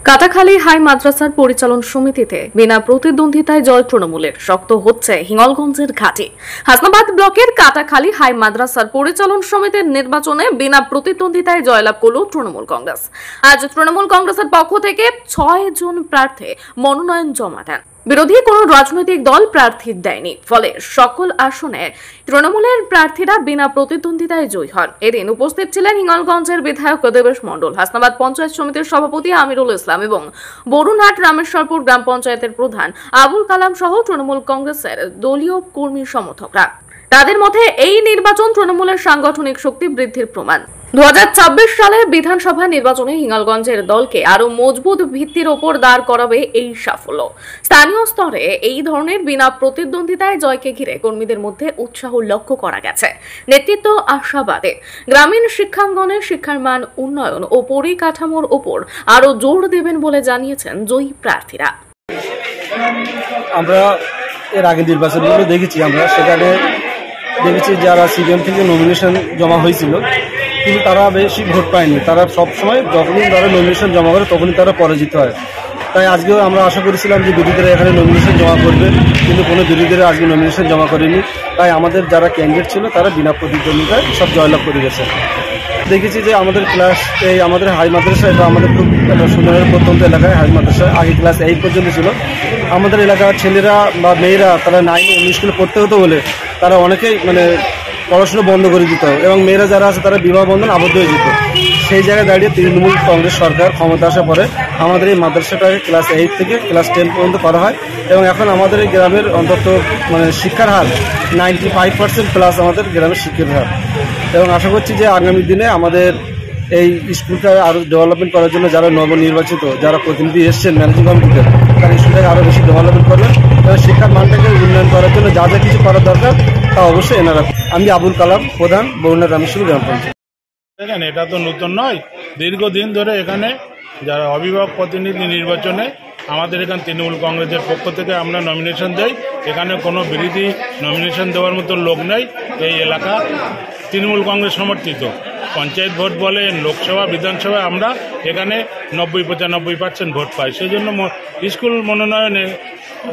Katakhali high মাদ্রাসার পরিচালন সমিতিতে বিনা প্রতিদ্বন্দ্বিতায় জয় তৃণমূলের। শক্ত হচ্ছে হিঙ্গলগঞ্জের ঘাঁটি। হাসনাবাদ ব্লকের কাটাখালী হাই মাদ্রাসার পরিচালন সমিতির নির্বাচনে বিনা প্রতিদ্বন্দ্বিতায় জয়লাভ করল তৃণমূল কংগ্রেস। আজ তৃণমূল কংগ্রেসের পক্ষ থেকে 6 জন প্রার্থী মনোনয়ন জমা দেন। বিরোধী কোন রাজনৈতিক দল প্রার্থী দেয়নি, ফলে সকল আসনে তৃণমূলের প্রার্থীরা বিনা প্রতিদ্বন্দ্বিতায় জয়ী হন। এদিন উপস্থিত ছিলেন হিঙ্গলগঞ্জের বিধায়ক দেবেশ মণ্ডল, হাসনাবাদ পঞ্চায়েত সমিতির সভাপতি আমিরুল ইসলাম এবং বরুণহাট রামেশ্বরপুর গ্রাম পঞ্চায়েতের প্রধান আবুল কালাম সহ তৃণমূল কংগ্রেসের দলীয় কর্মী সমর্থকরা। তাদের মধ্যে এই নির্বাচন তৃণমূলের সাংগঠনিক শক্তি বৃদ্ধির প্রমাণ। 2026 সালের বিধানসভা নির্বাচনে হিঙ্গলগঞ্জের দলকে আরো মজবুত ভিত্তির ওপর দাঁড় করাবে এই সাফল্য। স্থানীয় স্তরে এই ধরনের বিনা প্রতিদ্বন্দ্বিতায় জয়কে ঘিরে কর্মীদের মধ্যে উৎসাহ লক্ষ্য করা গেছে। নেতৃত্ব আশাবাদে গ্রামীণ শিক্ষাঙ্গনে শিক্ষার মান উন্নয়ন ও পরিকাঠামোর ওপর আরো জোর দেবেন বলে জানিয়েছেন জয়ী প্রার্থীরা। আমরা এর আগে নির্বাচনগুলো দেখেছি, আমরা সেখানে দেখেছি যারা সিপিএম থেকে নমিনেশন জমা হয়েছিল কিন্তু তারা বেশি ভোট পায়নি। তারা সবসময় যখনই তারা নমিনেশন জমা করে তখনই তারা পরাজিত হয়। তাই আজকেও আমরা আশা করেছিলাম যে বিরোধীরা এখানে নমিনেশন জমা করবে, কিন্তু কোনো বিরোধীরা আজকে নমিনেশন জমা করেনি। তাই আমাদের যারা ক্যান্ডিডেট ছিল তারা বিনা প্রতিদ্বন্দ্বিতায় সব জয়লাভ করে গেছে। দেখেছি যে আমাদের আমাদের হাই মাদ্রাসা, এটা আমাদের খুব একটা সুন্দর প্রত্যন্ত এলাকায় হাই মাদ্রাসা আগে ক্লাস 8 পর্যন্ত ছিল। আমাদের এলাকার ছেলেরা বা মেয়েরা তারা 9 ও 19 স্কুলে পড়তে হতো বলে তারা অনেকেই পড়াশোনা বন্ধ করে দিত এবং মেয়েরা যারা আছে তারা বিবাহ বন্ধন আবদ্ধ হয়ে যেত। সেই জায়গায় দাঁড়িয়ে তৃণমূল কংগ্রেস সরকার ক্ষমতা আসার পরে আমাদের এই মাদ্রাসাটাকে ক্লাস 8 থেকে ক্লাস 10 পর্যন্ত করা হয় এবং এখন আমাদের এই গ্রামের অন্তত শিক্ষার হার 95% প্লাস আমাদের গ্রামের শিক্ষার হার। এবং আশা করছি যে আগামী দিনে আমাদের এই স্কুলটা আরও ডেভেলপমেন্ট করার জন্য যারা নবনির্বাচিত যারা প্রতিনিধি এসছেন ম্যানেজিং কমিটিতে, তারা স্কুলটাকে আরও বেশি ডেভেলপমেন্ট করবেন এবং শিক্ষার মানটাকে উন্নয়ন করার জন্য যা যা কিছু করার দরকার তা অবশ্যই এনারা। আমি আবুল কালাম, প্রধান, বরুণহাট রামেশ্বরপুর গ্রাম পঞ্চায়েত। দেখেন, এটা তো নতুন নয়, দীর্ঘদিন ধরে এখানে যারা অভিভাবক প্রতিনিধি নির্বাচনে আমাদের এখানে তৃণমূল কংগ্রেসের পক্ষ থেকে আমরা নমিনেশন দেই। এখানে কোনো বিরোধী নমিনেশন দেওয়ার মতো লোক নেই। এই এলাকা তৃণমূল কংগ্রেস সমর্থিত। পঞ্চায়েত ভোট বলেন, লোকসভা, বিধানসভায় আমরা এখানে 90-95% ভোট পাই। সেই জন্য স্কুল মনোনয়নে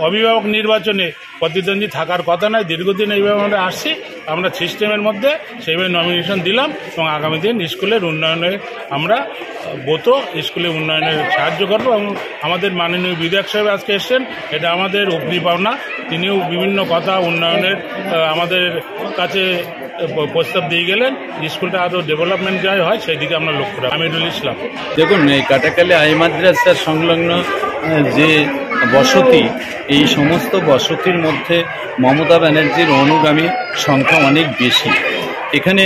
অভিভাবক নির্বাচনে প্রতিদ্বন্দ্বী থাকার কথা নয়। দীর্ঘদিন এইভাবে আমরা আসছি, আমরা সিস্টেমের মধ্যে সেইভাবে নমিনেশন দিলাম এবং আগামী দিন স্কুলের উন্নয়নে আমরা স্কুলে উন্নয়নে সাহায্য করব। এবং আমাদের মাননীয় বিধায়ক সাহেব আজকে এসছেন, এটা আমাদের উপরি পাওনা। তিনিও বিভিন্ন কথা উন্নয়নের আমাদের কাছে প্রস্তাব দিয়ে গেলেন। স্কুলটা আরও ডেভেলপমেন্ট যাই হয় সেই দিকে আমরা লক্ষ্য রাখি। আমিরুল ইসলাম। দেখুন, এই কাটাখালী হাই মাদ্রাসার সংলগ্ন যে বসতি, এই সমস্ত বসতির মধ্যে মমতা ব্যানার্জির অনুগামী সংখ্যা অনেক বেশি। এখানে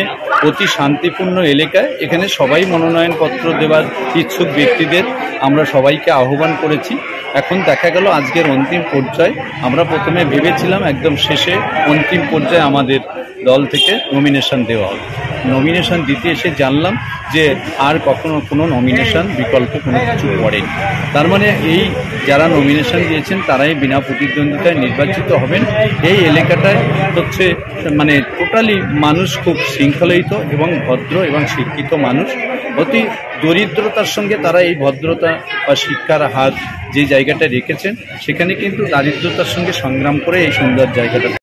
অতি শান্তিপূর্ণ এলাকায় এখানে সবাই মনোনয়নপত্র দেওয়ার ইচ্ছুক ব্যক্তিদের আমরা সবাইকে আহ্বান করেছি। এখন দেখা গেল আজকের অন্তিম পর্যায়ে, আমরা প্রথমে ভেবেছিলাম একদম শেষে অন্তিম পর্যায়ে আমাদের দল থেকে নমিনেশন দেওয়া হবে। নমিনেশন দিতে এসে জানলাম যে আর কখনো কোনো নমিনেশন বিকল্প কোনো কিছু পড়েনি। তার মানে এই যারা নমিনেশন দিয়েছেন তারাই বিনা প্রতিদ্বন্দ্বিতায় নির্বাচিত হবেন। এই এলাকাটায় হচ্ছে টোটালি মানুষ খুব শৃঙ্খলিত এবং ভদ্র এবং শিক্ষিত মানুষ। অতি দরিদ্রতার সঙ্গে তারা এই ভদ্রতা বা শিক্ষার হাত যে জায়গাটা রেখেছেন, সেখানে কিন্তু দারিদ্রতার সঙ্গে সংগ্রাম করে এই সুন্দর জায়গাটা